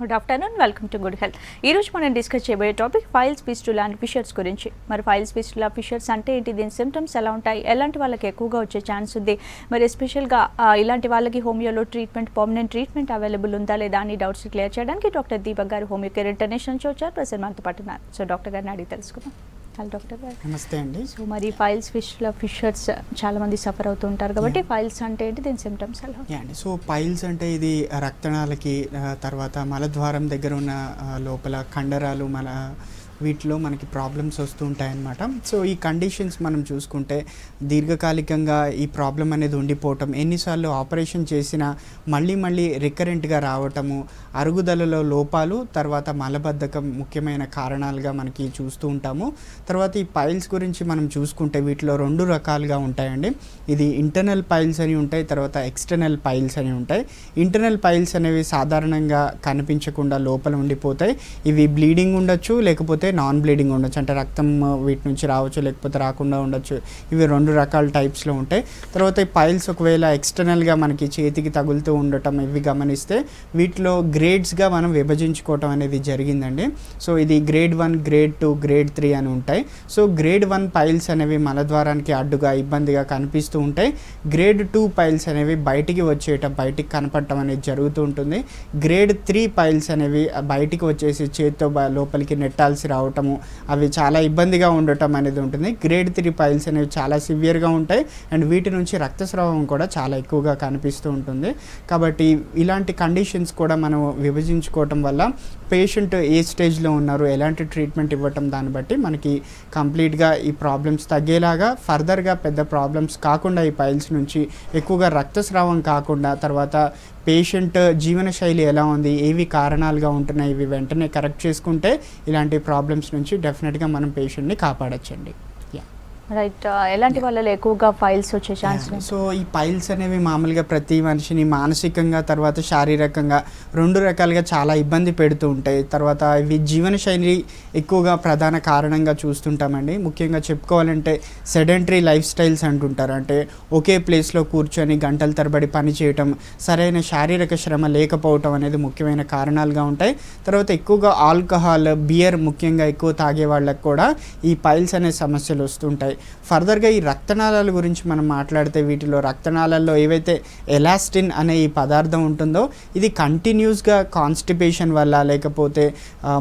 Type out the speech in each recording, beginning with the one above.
Good afternoon, welcome to good health. ఈ రోజు మనం డిస్కస్ చేయబోయే topic piles fistula and fissures గురించి. మరి ఫైల్స్ ఫిస్టులా ఫిషర్స్ అంటే ఏంటి, దీని సిమ్టమ్స్ ఎలా ఉంటాయి, ఎలాంటి వాళ్ళకి ఎక్కువగా వచ్చే ఛాన్స్ ఉంది, మరి ఎస్పెషల్గా ఇలాంటి వాళ్ళకి హోమియోలో ట్రీట్మెంట్, పర్మనెంట్ ట్రీట్మెంట్ అవైలబుల్ ఉందా లేదా అని డౌట్స్ క్లియర్ చేయడానికి డాక్టర్ దీపక్ గారు హోమియో కేర్ ఇంటర్నేషనల్ నుంచి వచ్చారు. ప్రజెంట్ మనతో పాటు ఉన్నారు. సో డాక్టర్ గారిని అడిగి తెలుసుకుందాం. హలో డాక్టర్ గారు. నమస్తే అండి. సో మరి ఫైల్స్ ఫిషర్స్ చాలా మంది సఫర్ అవుతూ ఉంటారు కాబట్టి ఫైల్స్ అంటే ఏంటి, దీని సిమ్టమ్స్ ఎలా? అండి, సో పైల్స్ అంటే ఇది రక్తనాళకి తర్వాత మలద్వారం దగ్గర ఉన్న లోపల కండరాలు వీటిలో మనకి ప్రాబ్లమ్స్ వస్తూ ఉంటాయన్నమాట. సో ఈ కండిషన్స్ మనం చూసుకుంటే దీర్ఘకాలికంగా ఈ ప్రాబ్లం అనేది ఉండిపోవటం, ఎన్నిసార్లు ఆపరేషన్ చేసినా మళ్ళీ రికరెంట్గా రావటము, అరుగుదలలో లోపాలు, తర్వాత మలబద్ధకం ముఖ్యమైన కారణాలుగా మనకి చూస్తూ ఉంటాము. తర్వాత ఈ పైల్స్ గురించి మనం చూసుకుంటే వీటిలో 2 రకాలుగా ఉంటాయండి. ఇది ఇంటర్నల్ పైల్స్ అని ఉంటాయి, తర్వాత ఎక్స్టర్నల్ పైల్స్ అని ఉంటాయి. ఇంటర్నల్ పైల్స్ అనేవి సాధారణంగా కనిపించకుండా లోపల ఉండిపోతాయి. ఇవి బ్లీడింగ్ ఉండొచ్చు, లేకపోతే నాన్ బ్లీడింగ్ ఉండొచ్చు, అంటే రక్తం వీటి నుంచి రావచ్చు, లేకపోతే రాకుండా ఉండొచ్చు. ఇవి 2 రకాల టైప్స్లో ఉంటాయి. తర్వాత ఈ పైల్స్ ఒకవేళ ఎక్స్టర్నల్గా మనకి చేతికి తగులుతూ ఉండటం ఇవి గమనిస్తే వీటిలో గ్రేడ్స్గా మనం విభజించుకోవటం అనేది జరిగిందండి. సో ఇది గ్రేడ్ 1, గ్రేడ్ 2, గ్రేడ్ 3 అని ఉంటాయి. సో గ్రేడ్ 1 పైల్స్ అనేవి మలద్వారానికి అడ్డుగా ఇబ్బందిగా కనిపిస్తూ ఉంటాయి. గ్రేడ్ 2 పైల్స్ అనేవి బయటికి కనపడటం అనేది జరుగుతూ ఉంటుంది. గ్రేడ్ 3 పైల్స్ అనేవి బయటికి వచ్చేసి చేతితో లోపలికి నెట్టాల్సి రావటము, అవి చాలా ఇబ్బందిగా ఉండటం అనేది ఉంటుంది. గ్రేడ్ 3 పైల్స్ అనేవి చాలా సివియర్గా ఉంటాయి అండ్ వీటి నుంచి రక్తస్రావం కూడా చాలా ఎక్కువగా కనిపిస్తూ ఉంటుంది. కాబట్టి ఇలాంటి కండిషన్స్ కూడా మనం విభజించుకోవటం వల్ల పేషెంట్ ఏ స్టేజ్లో ఉన్నారు, ఎలాంటి ట్రీట్మెంట్ ఇవ్వటం, దాన్ని బట్టి మనకి కంప్లీట్గా ఈ ప్రాబ్లమ్స్ తగ్గేలాగా, ఫర్దర్గా పెద్ద ప్రాబ్లమ్స్ కాకుండా, ఈ పైల్స్ నుంచి ఎక్కువగా రక్తస్రావం కాకుండా, తర్వాత పేషెంట్ జీవనశైలి ఎలా ఉంది, ఏవి కారణాలుగా ఉంటున్నాయి, ఇవి వెంటనే కరెక్ట్ చేసుకుంటే ఇలాంటి ప్రాబ్లమ్స్ నుంచి డెఫినెట్గా మనం పేషెంట్ని కాపాడొచ్చండి. రైట్. ఎలాంటి వాళ్ళలో ఎక్కువగా ఫైల్స్ వచ్చే ఛాన్స్? సో ఈ పైల్స్ అనేవి మామూలుగా ప్రతి మనిషిని మానసికంగా, తర్వాత శారీరకంగా 2 రకాలుగా చాలా ఇబ్బంది పెడుతూ ఉంటాయి. తర్వాత ఇవి జీవనశైలి ఎక్కువగా ప్రధాన కారణంగా చూస్తుంటామండి. ముఖ్యంగా చెప్పుకోవాలంటే సెడెంటరీ లైఫ్ స్టైల్స్ అంటుంటారు, అంటే ఒకే ప్లేస్లో కూర్చొని గంటల తరబడి పని చేయటం, సరైన శారీరక శ్రమ లేకపోవటం అనేది ముఖ్యమైన కారణాలుగా ఉంటాయి. తర్వాత ఎక్కువగా ఆల్కహాల్, బియర్ ముఖ్యంగా ఎక్కువ తాగే వాళ్ళకు కూడా ఈ పైల్స్ అనే సమస్యలు వస్తుంటాయి. ఫర్దర్గా ఈ రక్తనాళాల గురించి మనం మాట్లాడితే వీటిలో రక్తనాళాల్లో ఏవైతే ఎలాస్టిన్ అనే ఈ పదార్థం ఉంటుందో ఇది కంటిన్యూస్గా కాన్స్టిపేషన్ వల్ల, లేకపోతే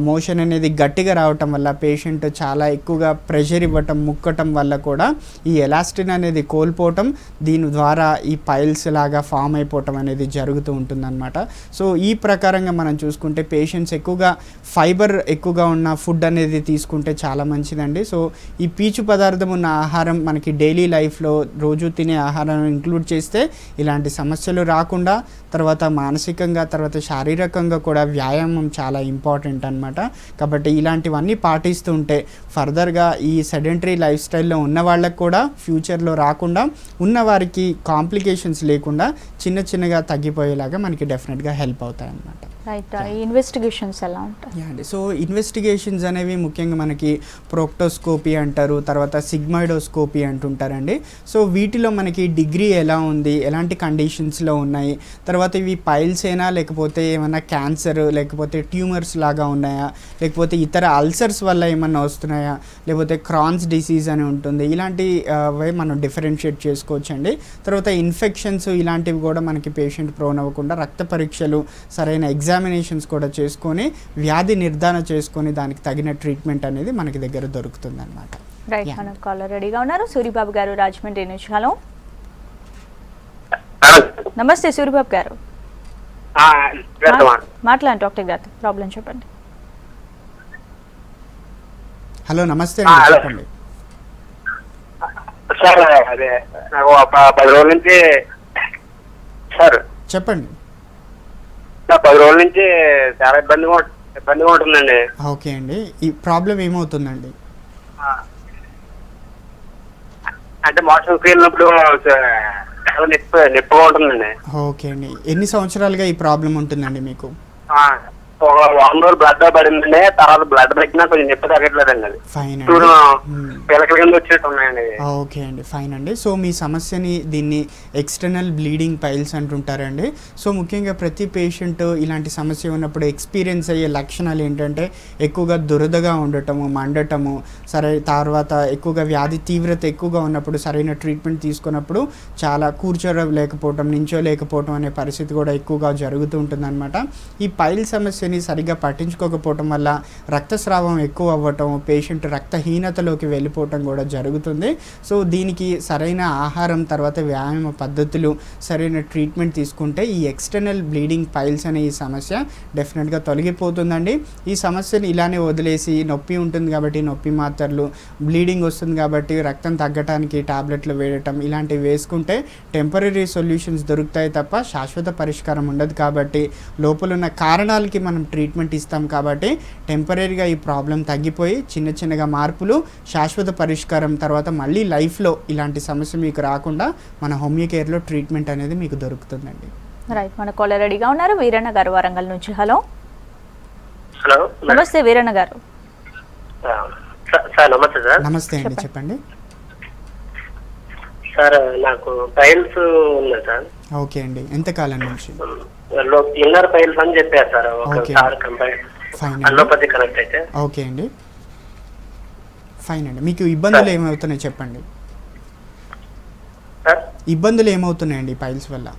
మోషన్ అనేది గట్టిగా రావటం వల్ల, పేషెంట్ చాలా ఎక్కువగా ప్రెషర్ ఇవ్వటం, ముక్కటం వల్ల కూడా ఈ ఎలాస్టిన్ అనేది కోల్పోవటం, దీని ద్వారా ఈ పైల్స్ లాగా ఫామ్ అయిపోవటం అనేది జరుగుతూ ఉంటుందన్నమాట. సో ఈ ప్రకారంగా మనం చూసుకుంటే పేషెంట్స్ ఎక్కువగా ఫైబర్ ఎక్కువగా ఉన్న ఫుడ్ అనేది తీసుకుంటే చాలా మంచిదండి. సో ఈ పీచు పదార్థం ఉన్న ఆహారం మనకి డైలీ లైఫ్లో రోజు తినే ఆహారం ఇంక్లూడ్ చేస్తే ఇలాంటి సమస్యలు రాకుండా, తర్వాత మానసికంగా, తర్వాత శారీరకంగా కూడా వ్యాయామం చాలా ఇంపార్టెంట్ అనమాట. కాబట్టి ఇలాంటివన్నీ పాటిస్తూ ఉంటే ఫర్దర్గా ఈ సెడెంటరీ లైఫ్ స్టైల్లో ఉన్న వాళ్ళకు కూడా ఫ్యూచర్లో రాకుండా, ఉన్నవారికి కాంప్లికేషన్స్ లేకుండా చిన్నగా తగ్గిపోయేలాగా మనకి డెఫినెట్గా హెల్ప్ అవుతాయి అన్నమాట. రైట్. ఇన్వెస్టిగేషన్స్ ఎలా ఉంటాయి అండి? సో ఇన్వెస్టిగేషన్స్ అనేవి ముఖ్యంగా మనకి ప్రోక్టోస్కోపీ అంటారు, తర్వాత సిగ్మాయిడోస్కోపీ అంటుంటారండి. సో వీటిలో మనకి డిగ్రీ ఎలా ఉంది, ఎలాంటి కండిషన్స్లో ఉన్నాయి, తర్వాత ఇవి పైల్స్ అయినా, లేకపోతే ఏమైనా క్యాన్సర్, లేకపోతే ట్యూమర్స్ లాగా ఉన్నాయా, లేకపోతే ఇతర అల్సర్స్ వల్ల ఏమన్నా వస్తున్నాయా, లేకపోతే క్రాన్స్ డిసీజ్ అని ఉంటుంది, ఇలాంటివి మనం డిఫరెన్షియేట్ చేసుకోవచ్చండి. తర్వాత ఇన్ఫెక్షన్స్ ఇలాంటివి కూడా మనకి పేషెంట్ ప్రోన్ అవ్వకుండా రక్త పరీక్షలు, సరైన ఎగ్జామినేషన్స్ కూడా చేసుకొని వ్యాధి నిర్ధారణ చేసుకొని దానికి తగిన ట్రీట్మెంట్ అనేది మనకి దగ్గర దొరుకుతుంది అనమాట. రైట్. మన కాలర్ రెడీగా ఉన్నారు, సూరిబాబు గారు రాజమండ్రి నుంచి. హలో, నమస్తే సూరిబాబు గారు. మాట్లాడండి డాక్టర్ గారు, ప్రాబ్లం చెప్పండి. హలో, నమస్తే, చెప్పండి సార్. అదే నాకు 10 రోజుల నుంచి సార్, చెప్పండి. 10 రోజుల నుంచి చాలా ఇబ్బందిగా ఉంటుందండి. ఓకే అండి, ఈ ప్రాబ్లం ఏమవుతుందండి? అంటే మోషన్కి వెళ్ళినప్పుడు నొప్పిగా ఉంటుందండి. ఓకే అండి, ఎన్ని సంవత్సరాలుగా ఈ ప్రాబ్లం ఉంటుందండి మీకు? ఒక వారం రోజులు బ్లడ్ పడిందండి, తర్వాత బ్లడ్ తగ్గినా కొంచెం నొప్పి తగ్గట్లేదండి. అది ఫైన్ చూడు అండి. పిలకల కింద వచ్చినట్టు ఉన్నాయండి. ఓకే అండి, ఫైన్ అండి. సో మీ సమస్యని దీన్ని ఎక్స్టర్నల్ బ్లీడింగ్ పైల్స్ అంటుంటారండి. సో ముఖ్యంగా ప్రతి పేషెంట్ ఇలాంటి సమస్య ఉన్నప్పుడు ఎక్స్పీరియన్స్ అయ్యే లక్షణాలు ఏంటంటే ఎక్కువగా దురదగా ఉండటము, మండటము, తర్వాత ఎక్కువగా వ్యాధి తీవ్రత ఎక్కువగా ఉన్నప్పుడు సరైన ట్రీట్మెంట్ తీసుకున్నప్పుడు చాలా కూర్చోలేకపోవటం, నించోలేకపోవటం అనే పరిస్థితి కూడా ఎక్కువగా జరుగుతూ ఉంటుందన్నమాట. ఈ పైల్ సమస్యని సరిగ్గా పట్టించుకోకపోవటం వల్ల రక్తస్రావం ఎక్కువ అవ్వటం, పేషెంట్ రక్తహీనతలోకి వెళ్ళిపోవటం కూడా జరుగుతుంది. సో దీనికి సరైన ఆహారం, తర్వాత వ్యాయామ పద్ధతులు, సరైన ట్రీట్మెంట్ తీసుకుంటే ఈ ఎక్స్టర్నల్ బ్లీడింగ్ పైల్స్ అనే ఈ సమస్య డెఫినెట్గా తొలగిపోతుందండి. ఈ సమస్యని ఇలానే వదిలేసి నొప్పి ఉంటుంది కాబట్టి నొప్పి మాత్రలు, బ్లీడింగ్ వస్తుంది కాబట్టి రక్తం తగ్గటానికి టాబ్లెట్లు వేయటం ఇలాంటివి వేసుకుంటే టెంపరీ సొల్యూషన్స్ దొరుకుతాయి తప్ప శాశ్వత పరిష్కారం ఉండదు. కాబట్టి లోపల ఉన్న కారణాలకి మనం ట్రీట్మెంట్ ఇస్తాం కాబట్టి టెంపరీగా ఈ ప్రాబ్లం తగ్గిపోయి చిన్న చిన్నగా మార్పులు, శాశ్వత పరిష్కారం, తర్వాత మళ్ళీ లైఫ్లో ఇలాంటి సమస్య మీకు రాకుండా మన హోమియో కేర్లో ట్రీట్మెంట్ అనేది మీకు దొరుకుతుందండి. రైట్, మన కాలర్ రెడీగా ఉన్నారు. వీరన్న గారు వరంగల్ నుంచి. హలో. హలో, నమస్తే వీరన్న గారు. సార్ నమస్తే సార్. నమస్తే అండి, చెప్పండి. సార్ నాకు పైల్స్ ఉన్నాయి సార్. ఓకే అండి, ఎంతకాలం నుంచి? ఇన్నర్ పైల్స్ అని చెప్పారు సార్ ఒకసారి ఫైన్ అలోపతి కనెక్ట్ అయితే. ఓకే అండి, ఫైన్ అండి. మీకు ఇబ్బందులు ఏమవుతున్నాయి చెప్పండి. ఇబ్బందులు ఏమవుతున్నాయండి పైల్స్ వల్ల?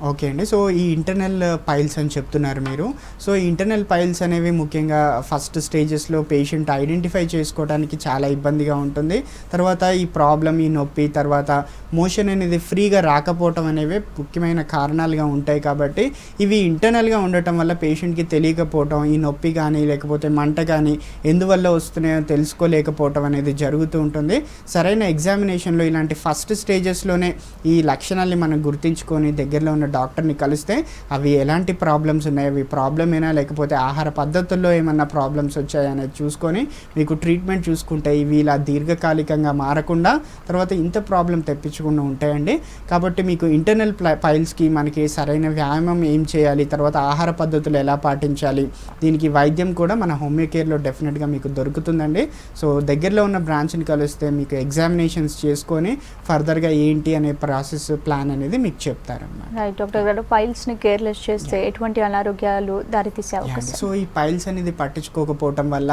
ఓకే అండి. సో ఈ ఇంటర్నల్ పైల్స్ అని చెప్తున్నారు మీరు. సో ఈ ఇంటర్నల్ పైల్స్ అనేవి ముఖ్యంగా ఫస్ట్ స్టేజెస్లో పేషెంట్ ఐడెంటిఫై చేసుకోవడానికి చాలా ఇబ్బందిగా ఉంటుంది. తర్వాత ఈ ప్రాబ్లం, ఈ నొప్పి, తర్వాత మోషన్ అనేది ఫ్రీగా రాకపోవటం అనేవి ముఖ్యమైన కారణాలుగా ఉంటాయి. కాబట్టి ఇవి ఇంటర్నల్గా ఉండటం వల్ల పేషెంట్కి తెలియకపోవటం, ఈ నొప్పి కానీ లేకపోతే మంట కానీ ఎందువల్ల వస్తున్నాయో తెలుసుకోలేకపోవటం అనేది జరుగుతూ ఉంటుంది. సరైన ఎగ్జామినేషన్లో ఇలాంటి ఫస్ట్ స్టేజెస్లోనే ఈ లక్షణాలని మనం గుర్తించుకొని దగ్గరలో ఉన్న డాక్టర్ని కలిస్తే అవి ఎలాంటి ప్రాబ్లమ్స్ ఉన్నాయి, అవి ప్రాబ్లమేనా లేకపోతే ఆహార పద్ధతుల్లో ఏమన్నా ప్రాబ్లమ్స్ వచ్చాయనేది చూసుకొని మీకు ట్రీట్మెంట్ చూసుకుంటే ఇవి ఇలా దీర్ఘకాలికంగా మారకుండా తర్వాత ఇంత ప్రాబ్లం తెప్పించకుండా ఉంటాయండి. కాబట్టి మీకు ఇంటర్నల్ పైల్స్కి మనకి సరైన వ్యాయామం ఏం చేయాలి, తర్వాత ఆహార పద్ధతులు ఎలా పాటించాలి, దీనికి వైద్యం కూడా మన హోమియో కేర్లో డెఫినెట్గా మీకు దొరుకుతుందండి. సో దగ్గరలో ఉన్న బ్రాంచ్ని కలిస్తే మీకు ఎగ్జామినేషన్స్ చేసుకొని ఫర్దర్గా ఏంటి అనే ప్రాసెస్ ప్లాన్ అనేది మీకు చెప్తారన్నమాట. రైట్ డాక్టర్ గారు, పైల్స్ని కేర్లెస్ చేస్తే ఎటువంటి అనారోగ్యాలు దారితీసే అవకాశం? సో ఈ పైల్స్ అనేది పట్టించుకోకపోవటం వల్ల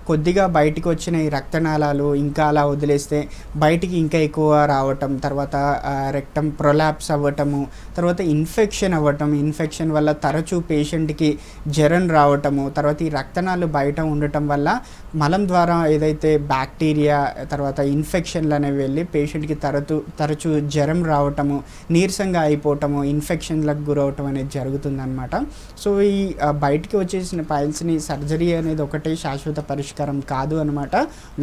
కొద్దిగా బయటికి వచ్చిన ఈ రక్తనాళాలు ఇంకా అలా వదిలేస్తే బయటికి ఇంకా ఎక్కువ రావటం, తర్వాత రెక్టమ్ ప్రొలాప్స్ అవ్వటము, తర్వాత ఇన్ఫెక్షన్ అవ్వటం, ఇన్ఫెక్షన్ వల్ల తరచూ పేషెంట్కి జ్వరం రావటము, తర్వాత ఈ రక్తనాళాలు బయట ఉండటం వల్ల మలం ద్వారా ఏదైతే బ్యాక్టీరియా తర్వాత ఇన్ఫెక్షన్లు అనేవి వెళ్ళి పేషెంట్కి తరచూ జ్వరం రావటము, నీరసంగా అయిపోవటము, ఇన్ఫెక్షన్లకు గురవటం అనేది జరుగుతుందన్నమాట. సో ఈ బయటికి వచ్చేసిన పైల్స్ని సర్జరీ అనేది ఒకటే శాశ్వత పరిష్కారం కాదు అనమాట.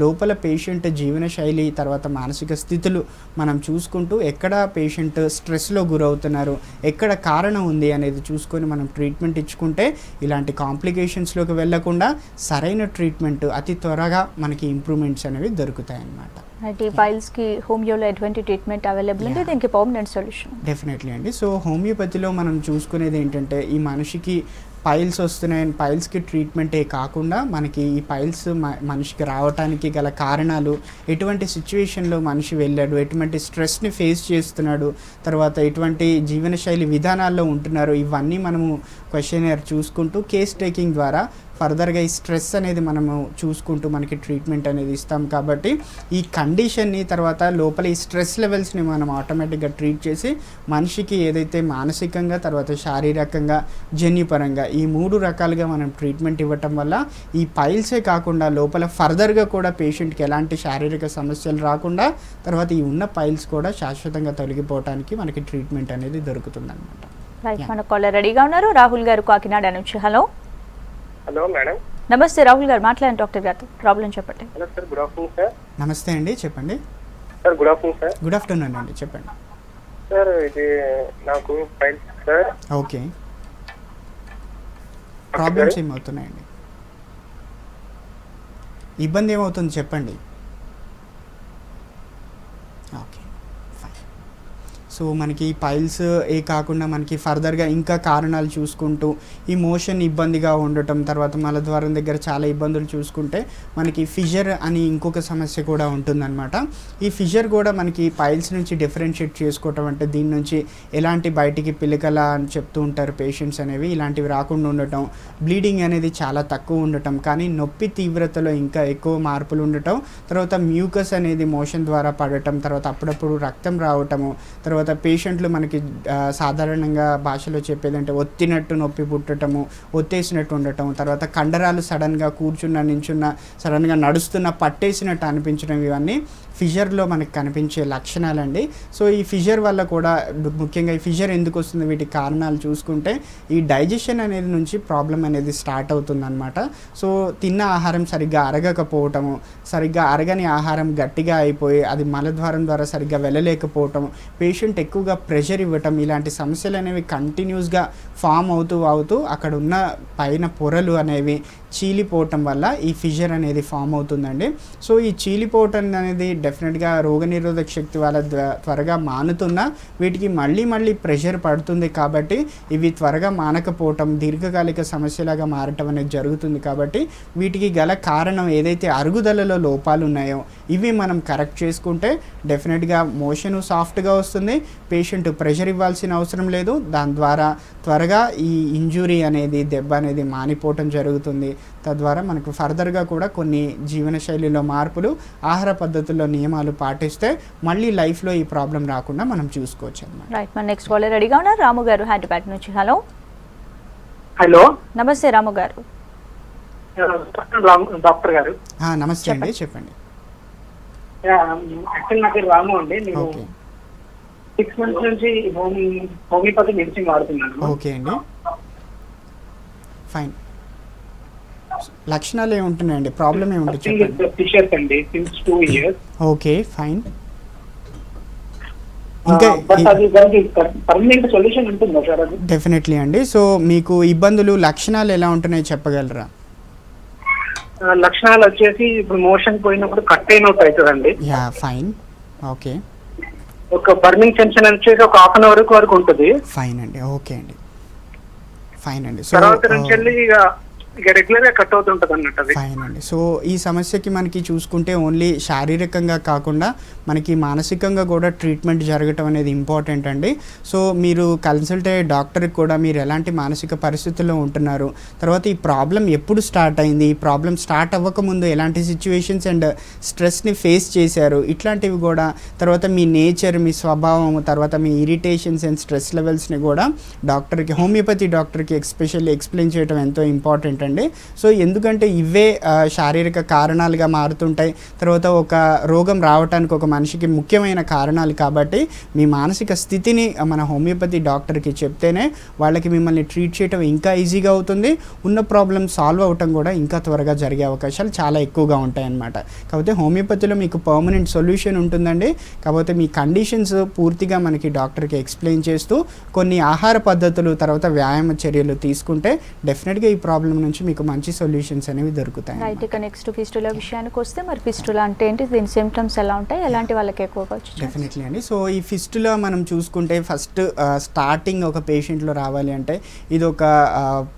లోపల పేషెంట్ జీవనశైలి, తర్వాత మానసిక స్థితులు మనం చూసుకుంటూ ఎక్కడ పేషెంట్ స్ట్రెస్లో గురవుతున్నారు, ఎక్కడ కారణం ఉంది అనేది చూసుకొని మనం ట్రీట్మెంట్ ఇచ్చుకుంటే ఇలాంటి కాంప్లికేషన్స్లోకి వెళ్లకుండా సరైన ట్రీట్మెంట్ అతి త్వరగా మనకి ఇంప్రూవ్మెంట్స్ అనేవి దొరుకుతాయి అన్నమాట. అంటే ఈ పైల్స్కి హోమియోలో ఎటువంటి ట్రీట్మెంట్ అవైలబుల్ అంటే దీనికి పర్మనెంట్ సొల్యూషన్? డెఫినెట్లీ అండి. సో హోమియోపతిలో మనం చూసుకునేది ఏంటంటే ఈ మనిషికి పైల్స్ వస్తున్నాయని పైల్స్కి ట్రీట్మెంటే కాకుండా మనకి ఈ పైల్స్ మనిషికి రావడానికి గల కారణాలు, ఎటువంటి సిచ్యువేషన్లో మనిషి వెళ్ళాడు, ఎటువంటి స్ట్రెస్ని ఫేస్ చేస్తున్నాడు, తర్వాత ఎటువంటి జీవనశైలి విధానాల్లో ఉంటున్నారు, ఇవన్నీ మనము క్వశ్చనర్ చూసుకుంటూ కేస్ టేకింగ్ ద్వారా ఫర్దర్గా ఈ స్ట్రెస్ అనేది మనము చూసుకుంటూ మనకి ట్రీట్మెంట్ అనేది ఇస్తాం. కాబట్టి ఈ కండిషన్ని తర్వాత లోపల ఈ స్ట్రెస్ లెవెల్స్ని మనం ఆటోమేటిక్గా ట్రీట్ చేసి మనిషికి ఏదైతే మానసికంగా తర్వాత శారీరకంగా జన్యుపరంగా ఈ 3 రకాలుగా మనం ట్రీట్మెంట్ ఇవ్వటం వల్ల ఈ పైల్సే కాకుండా లోపల ఫర్దర్గా కూడా పేషెంట్కి ఎలాంటి శారీరక సమస్యలు రాకుండా తర్వాత ఈ ఉన్న పైల్స్ కూడా శాశ్వతంగా తొలగిపోవడానికి మనకి ట్రీట్మెంట్ అనేది దొరుకుతుందన్నమాట. రైట్, మన కాలర్ రెడీగా ఉన్నారు. రాహుల్ గారు కాకినాడ నుంచి. హలో. Hello madam. నమస్తే రాహుల్ గారు, మాట్లాడండి డాక్టర్ గారితో. ప్రాబ్లం చెప్పండి. Hello sir, good afternoon sir. నమస్తే అండి, చెప్పండి. Sir good afternoon sir. Good afternoon అండి, చెప్పండి. సార్ ఇది నాకు పైల్స్ సార్. ఓకే, ప్రాబ్లమ్స్ ఏమవుతున్నాయండి, ఇబ్బంది ఏమవుతుంది చెప్పండి. Okay, fine. సో సో మనకి పైల్స్ కాకుండా మనకి ఫర్దర్గా ఇంకా కారణాలు చూసుకుంటూ ఈ మోషన్ ఇబ్బందిగా ఉండటం, తర్వాత మలద్వారం దగ్గర చాలా ఇబ్బందులు చూసుకుంటే మనకి ఫిషర్ అని ఇంకొక సమస్య కూడా ఉంటుందన్నమాట. ఈ ఫిషర్ కూడా మనకి పైల్స్ నుంచి డిఫరెన్షియేట్ చేసుకోవటం, అంటే దీని నుంచి ఎలాంటి బయటికి పిలకల అని చెప్తూ ఉంటారు పేషెంట్స్ అనేవి, ఇలాంటివి రాకుండా ఉండటం, బ్లీడింగ్ అనేది చాలా తక్కువ ఉండటం, కానీ నొప్పి తీవ్రతలో ఇంకా ఎక్కువ మార్పులు ఉండటం, తర్వాత మ్యూకస్ అనేది మోషన్ ద్వారా పడటం, తర్వాత అప్పుడప్పుడు రక్తం రావటము, తర్వాత పేషెంట్లు మనకి సాధారణంగా భాషలో చెప్పేదంటే ఒత్తినట్టు నొప్పి పుట్టటము, ఒత్తేసినట్టు ఉండటం, తర్వాత కండరాలు సడన్గా కూర్చున్న నించున్న సడన్గా నడుస్తున్న పట్టేసినట్టు అనిపించడం, ఇవన్నీ ఫిషర్లో మనకి కనిపించే లక్షణాలండి. సో ఈ ఫిషర్ వల్ల కూడా ముఖ్యంగా ఈ ఫిషర్ ఎందుకు వస్తుంది, వీటి కారణాలు చూసుకుంటే ఈ డైజెషన్ అనేది నుంచి ప్రాబ్లం అనేది స్టార్ట్ అవుతుందన్నమాట. సో తిన్న ఆహారం సరిగ్గా అరగకపోవటము, సరిగ్గా అరగని ఆహారం గట్టిగా అయిపోయి అది మలద్వారం ద్వారా సరిగ్గా వెళ్ళలేకపోవటం, పేషెంట్ ఎక్కువగా ప్రెషర్ ఇవ్వటం, ఇలాంటి సమస్యలు అనేవి కంటిన్యూస్గా ఫామ్ అవుతూ అక్కడ ఉన్న పైన పొరలు అనేవి చీలిపోవటం వల్ల ఈ ఫిషర్ అనేది ఫామ్ అవుతుందండి. సో ఈ చీలిపోవటం అనేది డెఫినెట్గా రోగనిరోధక శక్తి వల్ల త్వరగా మానుతున్నా వీటికి మళ్ళీ ప్రెషర్ పడుతుంది, కాబట్టి ఇవి త్వరగా మానకపోవటం దీర్ఘకాలిక సమస్యలాగా మారటం అనేది జరుగుతుంది. కాబట్టి వీటికి గల కారణం ఏదైతే అరుగుదలలో లోపాలు ఉన్నాయో ఇవి మనం కరెక్ట్ చేసుకుంటే డెఫినెట్గా మోషన్ సాఫ్ట్గా వస్తుంది, పేషెంట్ ప్రెషర్ ఇవ్వాల్సిన అవసరం లేదు, దాని ద్వారా త్వరగా ఈ ఇంజురీ అనేది దెబ్బ అనేది మానిపోవటం జరుగుతుంది. తద్వారా మనకు ఫర్దర్గా కూడా కొన్ని జీవనశైలిలో మార్పులు, ఆహార పద్ధతుల్లో నియమాలు పాటిస్తే మళ్ళీ లైఫ్లో ఈ ప్రాబ్లం రాకుండా మనం చూసుకోవచ్చు అన్నమాట. రైట్, మన నెక్స్ట్ కాలర్ రెడీగా ఉన్నారు రాము గారు హైదరాబాద్ నుంచి. హలో హలో, నమస్తే రాము గారు. డాక్టర్ గారు నమస్తే అండి, చెప్పండి. యాక్చువల్ నా పేరు రాము అండి. నేను 6 months నుంచి హోమియోపతి మెడిసిన్ వాడుతున్నాను. ఓకే అండి, ఫైన్. లక్షణాలు ఏముంటున్నాయండి, ప్రాబ్లం ఏముంటుంది చెప్పండి. ఫిషర్స్ అండి సిన్స్ 2 years. Okay, fine. ఇంకా పర్మనెంట్ సొల్యూషన్ ఉంటుందా సార్ అది? డెఫినెట్లీ అండి. సో మీకు ఇబ్బందులు లక్షణాలు ఎలా ఉంటున్నాయి చెప్పగలరా? లక్షణాలు వచ్చేసి ఇప్పుడు మోషన్ పోయినప్పుడు కట్ అయినట్టు అవుతుందండి. Yeah, fine. ఓకే, ఒక బర్నింగ్ సెన్షన్ వచ్చేసి ఒక 1/2 వరకు ఉంటుంది. ఫైన్ అండి. ఓకే అండి, ఫైన్ అండి. సో తర్వాత నుంచి వెళ్ళి ఇక రెగ్యులర్ గా కట్ అవుతుంటది అన్నట్టు అది. ఫైన్ అండి. సో ఈ సమస్యకి మనకి చూసుకుంటే ఓన్లీ శారీరకంగా కాకుండా మనకి మానసికంగా కూడా ట్రీట్మెంట్ జరగటం అనేది ఇంపార్టెంట్ అండి. సో మీరు కన్సల్ట్ అయ్యే డాక్టర్కి కూడా మీరు ఎలాంటి మానసిక పరిస్థితుల్లో ఉంటున్నారు, తర్వాత ఈ ప్రాబ్లం ఎప్పుడు స్టార్ట్ అయింది, ఈ ప్రాబ్లం స్టార్ట్ అవ్వకముందు ఎలాంటి సిచ్యువేషన్స్ అండ్ స్ట్రెస్ని ఫేస్ చేశారు, ఇట్లాంటివి కూడా, తర్వాత మీ నేచర్, మీ స్వభావం, తర్వాత మీ ఇరిటేషన్స్ అండ్ స్ట్రెస్ లెవెల్స్ని కూడా డాక్టర్కి, హోమియోపతి డాక్టర్కి ఎస్పెషల్లీ ఎక్స్ప్లెయిన్ చేయడం ఎంతో ఇంపార్టెంట్ అండి. సో ఎందుకంటే ఇవే శారీరక కారణాలుగా మారుతుంటాయి, తర్వాత ఒక రోగం రావడానికి ఒక మనిషికి ముఖ్యమైన కారణాలు. కాబట్టి మీ మానసిక స్థితిని మన హోమియోపతి డాక్టర్కి చెప్తేనే వాళ్ళకి మిమ్మల్ని ట్రీట్ చేయడం ఇంకా ఈజీగా అవుతుంది, ఉన్న ప్రాబ్లం సాల్వ్ అవటం కూడా ఇంకా త్వరగా జరిగే అవకాశాలు చాలా ఎక్కువగా ఉంటాయన్నమాట. కాకపోతే హోమియోపతిలో మీకు పర్మనెంట్ సొల్యూషన్ ఉంటుందండి. కాకపోతే మీ కండిషన్స్ పూర్తిగా మనకి డాక్టర్కి ఎక్స్ప్లెయిన్ చేస్తూ కొన్ని ఆహార పద్ధతులు, తర్వాత వ్యాయామ చర్యలు తీసుకుంటే డెఫినెట్గా ఈ ప్రాబ్లం నుంచి మీకు మంచి సొల్యూషన్స్ అనేవి దొరుకుతాయి. రైట్, ఇక నెక్స్ట్ ఫిస్టులా విషయానికి వస్తే మరి ఫిస్టులా అంటే ఏంటి, దీని సిమ్టమ్స్ ఎలా ఉంటాయి, ఎలాంటి వాళ్ళకి ఎక్కువగా వచ్చి? డెఫినెట్లీ అండి. సో ఈ ఫిస్టులా మనం చూసుకుంటే ఫస్ట్ స్టార్టింగ్ ఒక పేషెంట్లో రావాలి అంటే ఇది ఒక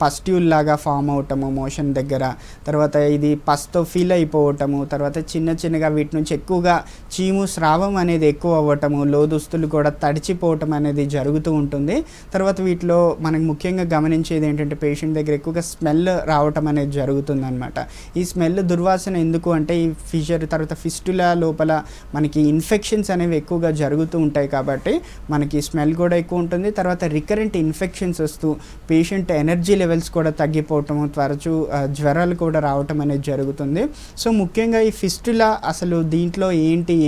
పస్ట్యూల్ లాగా ఫామ్ అవటము మోషన్ దగ్గర, తర్వాత ఇది పస్తో ఫీల్ అయిపోవటము, తర్వాత చిన్నగా వీటి నుంచి ఎక్కువగా చీము, స్రావం అనేది ఎక్కువ అవ్వటము, లోదుస్తులు కూడా తడిచిపోవటం అనేది జరుగుతూ ఉంటుంది. తర్వాత వీటిలో మనకు ముఖ్యంగా గమనించేది ఏంటంటే పేషెంట్ దగ్గర ఎక్కువగా స్మెల్ రావటం అనేది జరుగుతుంది అనమాట. ఈ స్మెల్ దుర్వాసన ఎందుకు అంటే ఈ ఫిషర్, తర్వాత ఫిస్టులా లోపల మనకి ఇన్ఫెక్షన్స్ అనేవి ఎక్కువగా జరుగుతూ ఉంటాయి, కాబట్టి మనకి స్మెల్ కూడా ఎక్కువ ఉంటుంది. తర్వాత రికరెంట్ ఇన్ఫెక్షన్స్ వస్తూ పేషెంట్ ఎనర్జీ లెవెల్స్ కూడా తగ్గిపోవటము, తరచూ జ్వరాలు కూడా రావటం అనేది జరుగుతుంది. సో ముఖ్యంగా ఈ ఫిస్టులా అసలు దీంట్లో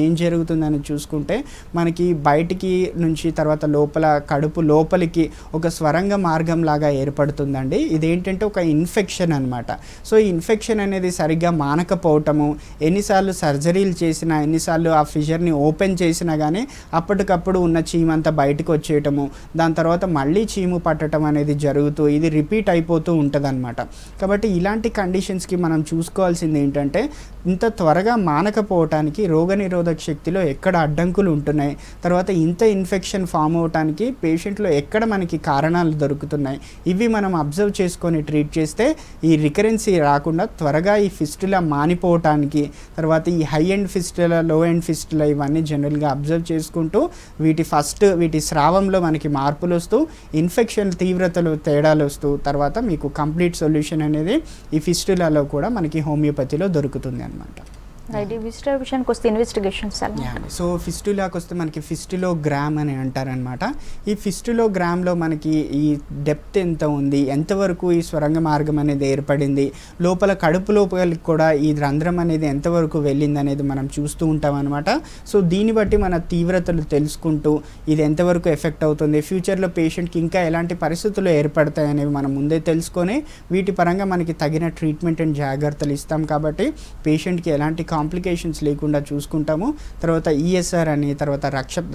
ఏం జరుగుతుందని చూసుకుంటే మనకి బయటికి నుంచి తర్వాత లోపల కడుపు లోపలికి ఒక స్వరంగ మార్గం లాగా ఏర్పడుతుందండి. ఇదేంటంటే ఒక ఇన్ఫెక్షన్ అనమాట. సో ఈ ఇన్ఫెక్షన్ అనేది సరిగ్గా మానకపోవటము, ఎన్నిసార్లు సర్జరీలు చేసినా, ఎన్నిసార్లు ఆ ఫిషర్ని ఓపెన్ చేసినా కానీ అప్పటికప్పుడు ఉన్న చీమంతా బయటకు వచ్చేయటము, దాని తర్వాత మళ్ళీ చీము పట్టడం అనేది జరుగుతూ ఇది రిపీట్ అయిపోతూ ఉంటుంది అనమాట. కాబట్టి ఇలాంటి కండిషన్స్కి మనం చూసుకోవాల్సింది ఏంటంటే, ఇంత త్వరగా మానకపోవటానికి రోగనిరోధక శక్తిలో ఎక్కడ అడ్డంకులు ఉంటున్నాయి, తర్వాత ఇంత ఇన్ఫెక్షన్ ఫామ్ అవటానికి పేషెంట్లో ఎక్కడ మనకి కారణాలు దొరుకుతున్నాయి, ఇవి మనం అబ్జర్వ్ చేసుకొని ట్రీట్ చేస్తే ఈ రికరెన్సీ రాకుండా త్వరగా ఈ ఫిస్టులా మానిపోవటానికి, తర్వాత ఈ హై ఎండ్ ఫిస్టులా, లో ఎండ్ ఫిస్టులా ఇవన్నీ జనరల్గా అబ్జర్వ్ చేసుకుంటూ వీటి స్రావంలో మనకి మార్పులు వస్తూ, ఇన్ఫెక్షన్ తీవ్రతలు తేడాలు వస్తూ, తర్వాత మీకు కంప్లీట్ సొల్యూషన్ అనేది ఈ ఫిస్టులాలో కూడా మనకి హోమియోపతిలో దొరుకుతుంది అనమాట. రైట్. ఈ విజిటర్ విషయానికి వస్తే ఇన్వెస్టిగేషన్స్ సో ఫిస్టులాకి వస్తే మనకి ఫిస్టులోగ్రామ్ అని అంటారనమాట. ఈ ఫిస్టులోగ్రామ్లో మనకి ఈ డెప్త్ ఎంత ఉంది, ఎంతవరకు ఈ స్వరంగ మార్గం అనేది ఏర్పడింది, లోపల కడుపు లోపలికి కూడా ఈ రంధ్రం అనేది ఎంతవరకు వెళ్ళింది అనేది మనం చూస్తూ ఉంటాం అనమాట. సో దీన్ని బట్టి మన తీవ్రతలు తెలుసుకుంటూ ఇది ఎంతవరకు ఎఫెక్ట్ అవుతుంది, ఫ్యూచర్లో పేషెంట్కి ఇంకా ఎలాంటి పరిస్థితులు ఏర్పడతాయి అనేవి మనం ముందే తెలుసుకొని వీటి పరంగా మనకి తగిన ట్రీట్మెంట్ అండ్ జాగ్రత్తలు ఇస్తాం. కాబట్టి పేషెంట్కి ఎలాంటి కాంప్లికేషన్స్ లేకుండా చూసుకుంటాము. తర్వాత ఈఎస్ఆర్ అని, తర్వాత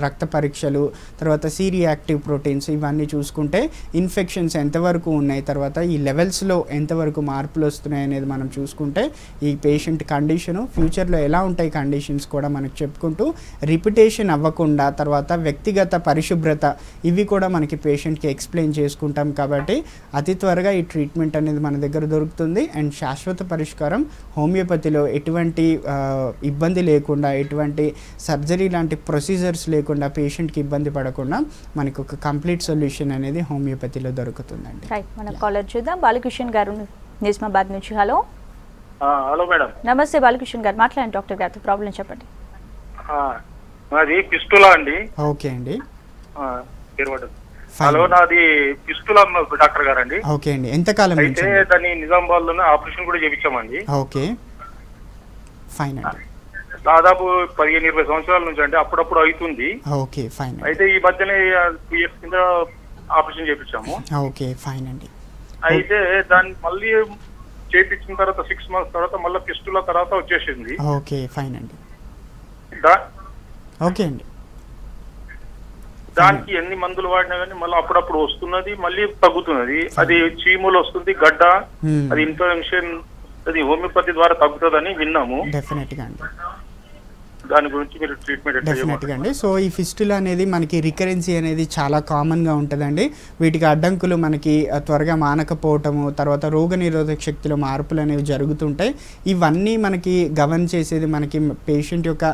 రక్త పరీక్షలు, తర్వాత సి రియాక్టివ్ ప్రోటీన్స్ ఇవన్నీ చూసుకుంటే ఇన్ఫెక్షన్స్ ఎంతవరకు ఉన్నాయి, తర్వాత ఈ లెవెల్స్లో ఎంతవరకు మార్పులు వస్తున్నాయి అనేది మనం చూసుకుంటే ఈ పేషెంట్ కండిషను ఫ్యూచర్లో ఎలా ఉంటాయి కండిషన్స్ కూడా మనకు చెప్పుకుంటూ రిపిటేషన్ అవ్వకుండా, తర్వాత వ్యక్తిగత పరిశుభ్రత ఇవి కూడా మనకి పేషెంట్కి ఎక్స్ప్లెయిన్ చేసుకుంటాం. కాబట్టి అతి త్వరగా ఈ ట్రీట్మెంట్ అనేది మన దగ్గర దొరుకుతుంది. అండ్ శాశ్వత పరిష్కారం హోమియోపతిలో ఎటువంటి ఇబ్బంది లేకుండా, ఎటువంటి సర్జరీ లాంటి ప్రొసీజర్స్ లేకుండా, పేషెంట్కి ఇబ్బంది పడకుండా మనకు ఒక కంప్లీట్ సొల్యూషన్ అనేది హోమియోపతిలో దొరుకుతుందండి. రైట్. మన కాలర్ చూద్దాం. బాలకృష్ణ గారు నిజామాబాద్ నుంచి. హలో. Hello madam. నమస్తే బాలకృష్ణ గారు, మాట్లాడండి డాక్టర్ గారితో. ప్రాబ్లం చెప్పండి. నాది పిస్టులా అండి. ఓకే అండి. హలో, నాది పిస్టులా డాక్టర్ గారు అండి. ఓకే అండి. ఎంతకాలం అయితే దాన్ని నిజామాబాద్ లోనే ఆపరేషన్ కూడా చేయించామండి. ఓకే, ఫైన్ అండి. దాదాపు 15-20 సంవత్సరాల నుంచి అంటే అప్పుడప్పుడు అవుతుంది. Okay, fine. అయితే ఈ మధ్యనే 2 years కింద ఆపరేషన్ చేయించాము. ఓకే, ఫైన్ అండి. అయితే దాన్ని మళ్ళీ చేయించిన తర్వాత 6 months తర్వాత మళ్ళీ పిస్టుల తర్వాత వచ్చేసింది. ఓకే, ఫైన్ అండి. ఓకే అండి. దానికి ఎన్ని మందులు వాడినా కానీ మళ్ళీ అప్పుడప్పుడు వస్తున్నది, మళ్ళీ తగ్గుతున్నది. అది చీములు వస్తుంది, గడ్డ, అది ఇన్ఫెక్షన్, అది హోమియోపతి ద్వారా తగ్గుతుందని విన్నాము. డెఫినెట్గా అండి. దాని గురించి మీరు ట్రీట్మెంట్ డెఫినెట్గా అండి. సో ఈ ఫిస్టులా అనేది మనకి రికరెన్సీ అనేది చాలా కామన్గా ఉంటుందండి. వీటికి అడ్డంకులు మనకి త్వరగా మానకపోవటము, తర్వాత రోగనిరోధక శక్తిలో మార్పులు అనేవి జరుగుతుంటాయి. ఇవన్నీ మనకి గవర్న్ చేసేది మనకి పేషెంట్ యొక్క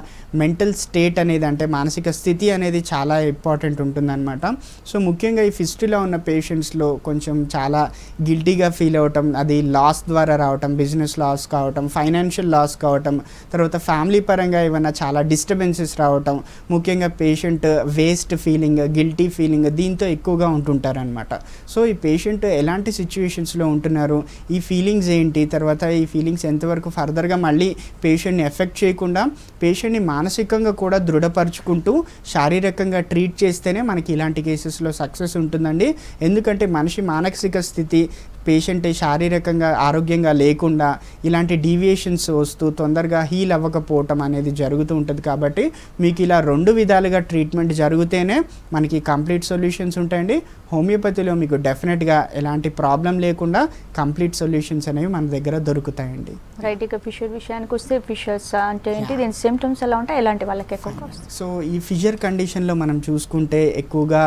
మెంటల్ స్టేట్ అనేది, అంటే మానసిక స్థితి అనేది చాలా ఇంపార్టెంట్ ఉంటుందన్నమాట. సో ముఖ్యంగా ఈ ఫిస్టులా ఉన్న పేషెంట్స్లో కొంచెం చాలా గిల్టీగా ఫీల్ అవ్వటం, అది లాస్ ద్వారా రావటం, బిజినెస్ లాస్ కావటం, ఫైనాన్షియల్ లాస్ కావటం, తర్వాత ఫ్యామిలీ పరంగా ఏమైనా చాలా డిస్టర్బెన్సెస్ రావటం, ముఖ్యంగా patient waste feeling, guilty feeling దీంతో ఎక్కువగా ఉంటుంటారనమాట. సో ఈ పేషెంట్ ఎలాంటి సిచ్యువేషన్స్లో ఉంటున్నారు, ఈ ఫీలింగ్స్ ఏంటి, తర్వాత ఈ ఫీలింగ్స్ ఎంతవరకు ఫర్దర్గా మళ్ళీ పేషెంట్ని ఎఫెక్ట్ చేయకుండా పేషెంట్ని మానసికంగా కూడా దృఢపరుచుకుంటూ శారీరకంగా ట్రీట్ చేస్తేనే మనకి ఇలాంటి కేసెస్లో సక్సెస్ ఉంటుందండి. ఎందుకంటే మనిషి మానసిక స్థితి పేషెంట్ శారీరకంగా ఆరోగ్యంగా లేకుండా ఇలాంటి డీవియేషన్స్ వస్తూ తొందరగా హీల్ అవ్వకపోవటం అనేది జరుగుతూ ఉంటుంది. కాబట్టి మీకు ఇలా 2 విధాలుగా ట్రీట్మెంట్ జరిగితేనే మనకి కంప్లీట్ సొల్యూషన్స్ ఉంటాయండి. హోమియోపతిలో మీకు డెఫినెట్గా ఎలాంటి ప్రాబ్లం లేకుండా కంప్లీట్ సొల్యూషన్స్ అనేవి మన దగ్గర దొరుకుతాయండి. రైట్. ఇక ఫిషర్ విషయానికి వస్తే, ఫిషర్స్ అంటే ఏంటి, దీని సిమ్టమ్స్ ఎలా ఉంటాయి, ఎలాంటి వాళ్ళకి ఎక్కువగా వస్తాయి? సో ఈ ఫిషర్ కండిషన్లో మనం చూసుకుంటే ఎక్కువగా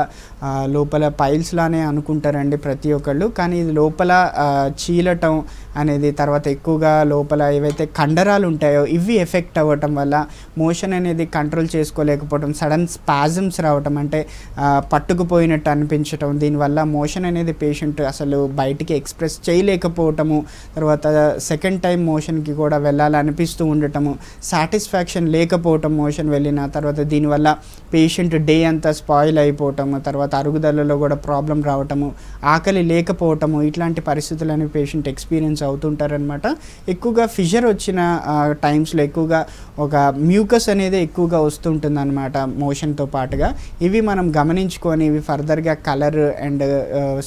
లోపల పైల్స్ లానే అనుకుంటారండి ప్రతి ఒక్కళ్ళు, కానీ ఇది లోపల చీలటం అనేది, తర్వాత ఎక్కువగా లోపల ఏవైతే కండరాలు ఉంటాయో ఇవి ఎఫెక్ట్ అవ్వటం వల్ల మోషన్ అనేది కంట్రోల్ చేసుకోలేకపోవటం, సడన్ స్పాజమ్స్ రావటం, అంటే పట్టుకుపోయినట్టు అనిపించటం, దీనివల్ల మోషన్ అనేది పేషెంట్ అసలు బయటికి ఎక్స్ప్రెస్ చేయలేకపోవటము, తర్వాత సెకండ్ టైం మోషన్కి కూడా వెళ్ళాలనిపిస్తూ ఉండటము, సాటిస్ఫాక్షన్ లేకపోవటం మోషన్ వెళ్ళిన తర్వాత, దీనివల్ల పేషెంట్ డే అంతా స్పాయిల్ అయిపోవటము, తర్వాత అరుగుదలలో కూడా ప్రాబ్లం రావటము, ఆకలి లేకపోవటము, ఇట్లాంటి ఇలాంటి పరిస్థితులు అనేవి పేషెంట్ ఎక్స్పీరియన్స్ అవుతుంటారనమాట. ఎక్కువగా ఫిషర్ వచ్చిన టైమ్స్లో ఎక్కువగా ఒక మ్యూకస్ అనేది ఎక్కువగా వస్తుంటుంది అనమాట మోషన్తో పాటుగా. ఇవి మనం గమనించుకొని ఇవి ఫర్దర్గా కలర్ అండ్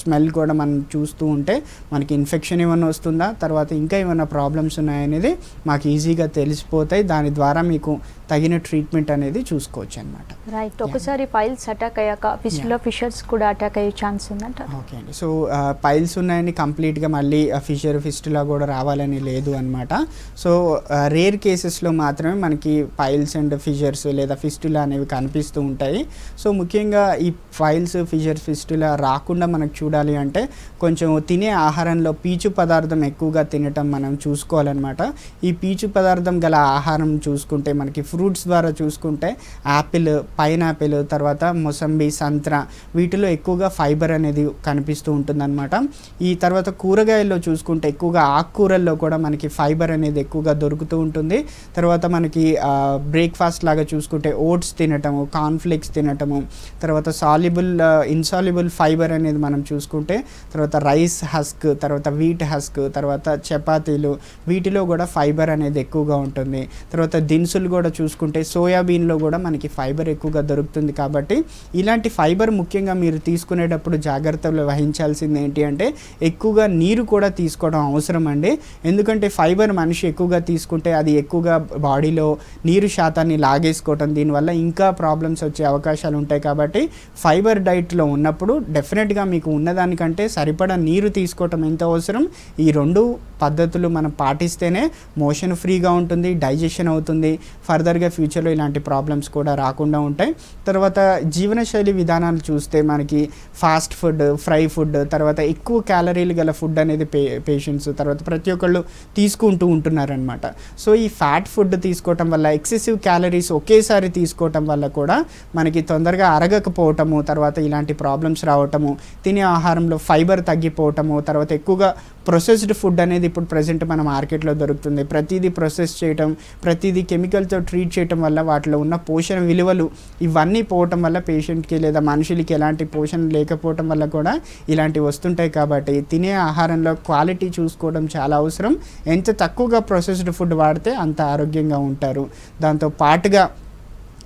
స్మెల్ కూడా మనం చూస్తూ ఉంటే మనకి ఇన్ఫెక్షన్ ఏమైనా వస్తుందా, తర్వాత ఇంకా ఏమైనా ప్రాబ్లమ్స్ ఉన్నాయనేది మాకు ఈజీగా తెలిసిపోతాయి. దాని ద్వారా మీకు తగిన ట్రీట్మెంట్ అనేది చూసుకోవచ్చు అనమాట. రైట్. ఒకసారి పైల్స్ అటాక్ అయ్యాక ఫిస్టులా ఫిషర్స్ కూడా అటాక్ అయ్యే ఛాన్స్ ఉందంట. ఓకే అండి. సో పైల్స్ ఉన్నాయని కంప్లీట్గా మళ్ళీ ఫిస్టులా కూడా రావాలని లేదు అనమాట. సో రేర్ కేసెస్లో మాత్రమే మనకి పైల్స్ అండ్ ఫిషర్స్ లేదా ఫిస్టులా అనేవి కనిపిస్తూ ఉంటాయి. సో ముఖ్యంగా ఈ పైల్స్, ఫిషర్స్, ఫిస్టులా రాకుండా మనకు చూడాలి అంటే కొంచెం తినే ఆహారంలో పీచు పదార్థం ఎక్కువగా తినటం మనం చూసుకోవాలన్నమాట. ఈ పీచు పదార్థం గల ఆహారం చూసుకుంటే మనకి ఫ్రూట్స్ ద్వారా చూసుకుంటే యాపిల్, పైనాపిల్, తర్వాత మొసంబి, సంత్రా వీటిలో ఎక్కువగా ఫైబర్ అనేది కనిపిస్తూ ఉంటుందన్నమాట. ఈ తర్వాత కూరగాయల్లో చూసుకుంటే ఎక్కువగా ఆకుకూరల్లో కూడా మనకి ఫైబర్ అనేది ఎక్కువగా దొరుకుతూ ఉంటుంది. తర్వాత మనకి బ్రేక్ఫాస్ట్ లాగా చూసుకుంటే ఓట్స్ తినటము, కార్న్ఫ్లేక్స్ తినటము, తర్వాత ఇన్సాల్యుబుల్ ఫైబర్ అనేది మనం చూసుకుంటే తర్వాత రైస్ హస్క్, తర్వాత వీట్ హస్క్, తర్వాత చపాతీలు వీటిలో కూడా ఫైబర్ అనేది ఎక్కువగా ఉంటుంది. తర్వాత దినుసులు కూడా చూసుకుంటే సోయాబీన్లో కూడా మనకి ఫైబర్ ఎక్కువగా దొరుకుతుంది. కాబట్టి ఇలాంటి ఫైబర్ ముఖ్యంగా మీరు తీసుకునేటప్పుడు జాగ్రత్తలు వహించాల్సింది ఏంటి అంటే ఎక్కువగా నీరు కూడా తీసుకోవడం అవసరం అండి. ఎందుకంటే ఫైబర్ మనిషి ఎక్కువగా తీసుకుంటే అది ఎక్కువగా బాడీలో నీరు శాతాన్ని లాగేసుకోవటం, దీనివల్ల ఇంకా ప్రాబ్లమ్స్ వచ్చే అవకాశాలు ఉంటాయి. కాబట్టి ఫైబర్ డైట్లో ఉన్నప్పుడు డెఫినెట్గా మీకు ఉన్నదానికంటే సరిపడా నీరు తీసుకోవటం ఎంత అవసరం. ఈ రెండు పద్ధతులు మనం పాటిస్తేనే మోషన్ ఫ్రీగా ఉంటుంది, డైజెషన్ అవుతుంది, ఫర్దర్గా ఫ్యూచర్లో ఇలాంటి ప్రాబ్లమ్స్ కూడా రాకుండా ఉంటాయి. తర్వాత జీవనశైలి విధానాలు చూస్తే మనకి ఫాస్ట్ ఫుడ్, ఫ్రై ఫుడ్, తర్వాత ఎక్కువ క్యాలరీలు గల ఫుడ్ అనేది పేషెంట్స్ తర్వాత ప్రతి ఒక్కళ్ళు తీసుకుంటూ ఉంటున్నారనమాట. సో ఈ ఫ్యాట్ ఫుడ్ తీసుకోవటం వల్ల, ఎక్సెసివ్ క్యాలరీస్ ఒకేసారి తీసుకోవటం వల్ల కూడా మనకి తొందరగా అరగకపోవటము, తర్వాత ఇలాంటి ప్రాబ్లమ్స్ రావటము, తినే ఆహారంలో ఫైబర్ తగ్గిపోవటము, తర్వాత ఎక్కువగా ప్రొసెస్డ్ ఫుడ్ అనేది ఇప్పుడు ప్రజెంట్ మన మార్కెట్లో దొరుకుతుంది. ప్రతిదీ ప్రొసెస్ చేయటం, ప్రతిదీ కెమికల్తో ట్రీట్ చేయటం వల్ల వాటిలో ఉన్న పోషణ విలువలు ఇవన్నీ పోవటం వల్ల పేషెంట్కి లేదా మనుషులకి ఎలాంటి పోషణ లేకపోవటం వల్ల కూడా ఇలాంటివి వస్తుంటాయి. కాబట్టి తినే ఆహారంలో క్వాలిటీ చూసుకోవడం చాలా అవసరం. ఎంత తక్కువగా ప్రొసెస్డ్ ఫుడ్ వాడితే అంత ఆరోగ్యంగా ఉంటారు. దాంతో పాటుగా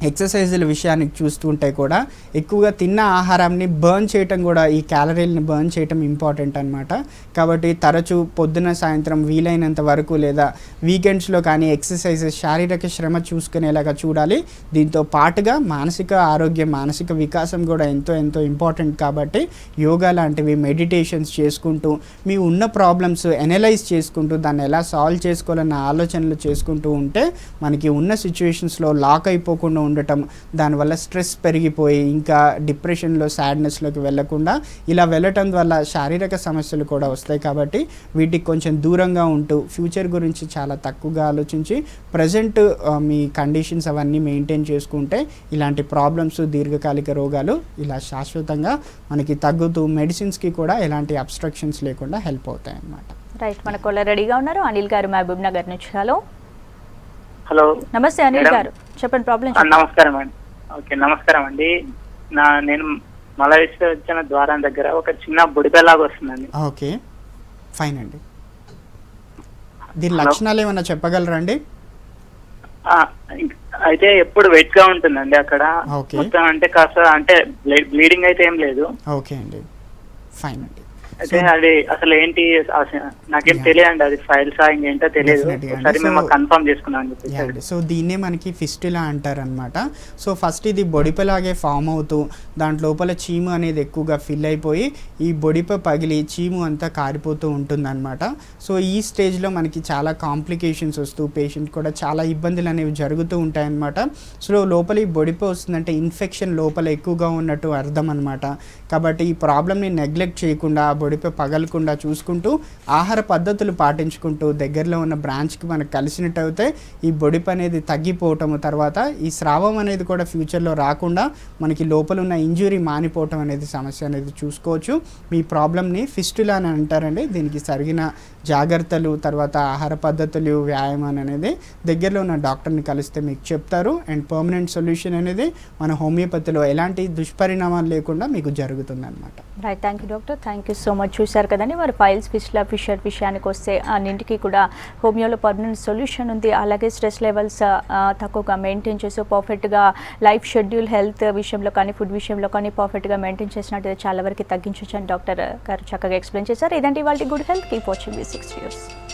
ఎక్సర్సైజుల విషయానికి చూస్తుంటే కూడా ఎక్కువగా తిన్న ఆహారాన్ని బర్న్ చేయటం కూడా, ఈ క్యాలరీలని బర్న్ చేయటం ఇంపార్టెంట్ అనమాట. కాబట్టి తరచూ పొద్దున సాయంత్రం వీలైనంత వరకు లేదా వీకెండ్స్లో కానీ ఎక్సర్సైజెస్, శారీరక శ్రమ చూసుకునేలాగా చూడాలి. దీంతో పాటుగా మానసిక ఆరోగ్యం, మానసిక వికాసం కూడా ఎంతో ఇంపార్టెంట్. కాబట్టి యోగా లాంటివి, మెడిటేషన్స్ చేసుకుంటూ మీ ఉన్న ప్రాబ్లమ్స్ ఎనలైజ్ చేసుకుంటూ దాన్ని ఎలా సాల్వ్ చేసుకోవాలన్న ఆలోచనలు చేసుకుంటూ ఉంటే మనకి ఉన్న సిచ్యువేషన్స్లో లాక్ అయిపోకుండా ఉండటం, దానివల్ల స్ట్రెస్ పెరిగిపోయి ఇంకా డిప్రెషన్లో, సాడ్నెస్లోకి వెళ్లకుండా ఇలా వెళ్ళటం వల్ల శారీరక సమస్యలు కూడా వస్తాయి. కాబట్టి వీటికి కొంచెం దూరంగా ఉంటూ ఫ్యూచర్ గురించి చాలా తక్కువగా ఆలోచించి ప్రజెంట్ మీ కండిషన్స్ అవన్నీ మెయింటైన్ చేసుకుంటే ఇలాంటి ప్రాబ్లమ్స్, దీర్ఘకాలిక రోగాలు ఇలా శాశ్వతంగా మనకి తగ్గుతూ మెడిసిన్స్కి కూడా ఎలాంటి అబ్స్ట్రక్షన్స్ లేకుండా హెల్ప్ అవుతాయి అన్నమాట. రైట్. మన కాలర్ రెడీగా ఉన్నారు అనిల్ గారు మహబూబ్ నగర్ నుంచి. హలో. హలో, నమస్తే అనిల్ గారు, చెప్పండి ప్రాబ్లం. నమస్కారం అండి. ఓకే, నమస్కారం అండి. నేను మల విసర్జన ద్వారం దగ్గర ఒక చిన్న బుడిపెలాగా వస్తుందండి. ఓకే, ఫైన్ అండి. దీని లక్షణాలు ఏమైనా చెప్పగలరా అండి? అయితే ఎప్పుడు వెయిట్ గా ఉంటుందండి అక్కడ. మొత్తం అంటే కాస్త అంటే బ్లీడింగ్ అయితే ఏం లేదు. ఓకే అండి, ఫైన్ అండి. అయితే అది అసలు ఏంటి నాకేం తెలియదండి, అది ఫైల్స్ ఏంటో తెలియదు. ఒకసారి మేము కన్ఫర్మ్ చేసుకున్నాం. సో దీన్నే మనకి ఫిస్టులా అంటారనమాట. సో ఫస్ట్ ఇది బొడిపలాగే ఫామ్ అవుతూ దాంట్ లోపల చీము అనేది ఎక్కువగా ఫిల్ అయిపోయి ఈ బొడిప పగిలి చీము అంతా కారిపోతూ ఉంటుందన్నమాట. సో ఈ స్టేజ్లో మనకి చాలా కాంప్లికేషన్స్ వస్తూ పేషెంట్ కూడా చాలా ఇబ్బందులు అనేవి జరుగుతూ ఉంటాయన్నమాట. సో లోపల ఈ బొడిప వస్తుందంటే ఇన్ఫెక్షన్ లోపల ఎక్కువగా ఉన్నట్టు అర్థం అనమాట. కాబట్టి ఈ ప్రాబ్లమ్ని నెగ్లెక్ట్ చేయకుండా, బొడిప పగలకుండా చూసుకుంటూ ఆహార పద్ధతులు పాటించుకుంటూ దగ్గరలో ఉన్న బ్రాంచ్కి మనకు కలిసినట్టు అయితే ఈ బొడిప అనేది తగ్గిపోవటము, తర్వాత ఈ స్రావం అనేది కూడా ఫ్యూచర్లో రాకుండా మనకి లోపల ఉన్న ఇంజురీ మానిపోవటం అనేది సమస్య అనేది చూసుకోవచ్చు. మీ ప్రాబ్లమ్ని ఫిస్టులా అని అంటారండి. దీనికి సరిగిన జాగ్రత్తలు, తర్వాత ఆహార పద్ధతులు, వ్యాయామం అనేది దగ్గరలో ఉన్న డాక్టర్ని కలిస్తే మీకు చెప్తారు. అండ్ పర్మనెంట్ సొల్యూషన్ అనేది మన హోమియోపతిలో ఎలాంటి దుష్పరిణామాలు లేకుండా మీకు జరుగుతుంది అనమాట. Right, thank you doctor, thank you so much. చూశారు కదండి మరి ఫైల్స్ ఫిస్టులా ఫిషర్ విషయానికి వస్తే అన్నింటికి కూడా హోమియోలో పర్మనెంట్ సొల్యూషన్ ఉంది. అలాగే స్ట్రెస్ లెవెల్స్ తక్కువగా మెయింటైన్ చేస్తూ పర్ఫెక్ట్గా లైఫ్ షెడ్యూల్, హెల్త్ విషయంలో కానీ ఫుడ్ విషయంలో కానీ పర్ఫెక్ట్గా మెయింటైన్ చేసినట్టు చాలా వరకు తగ్గించవచ్చు అని డాక్టర్ గారు చక్కగా ఎక్స్ప్లెయిన్ చేశారు. ఇదంటే వాళ్ళ good health. Keep watching V6 News.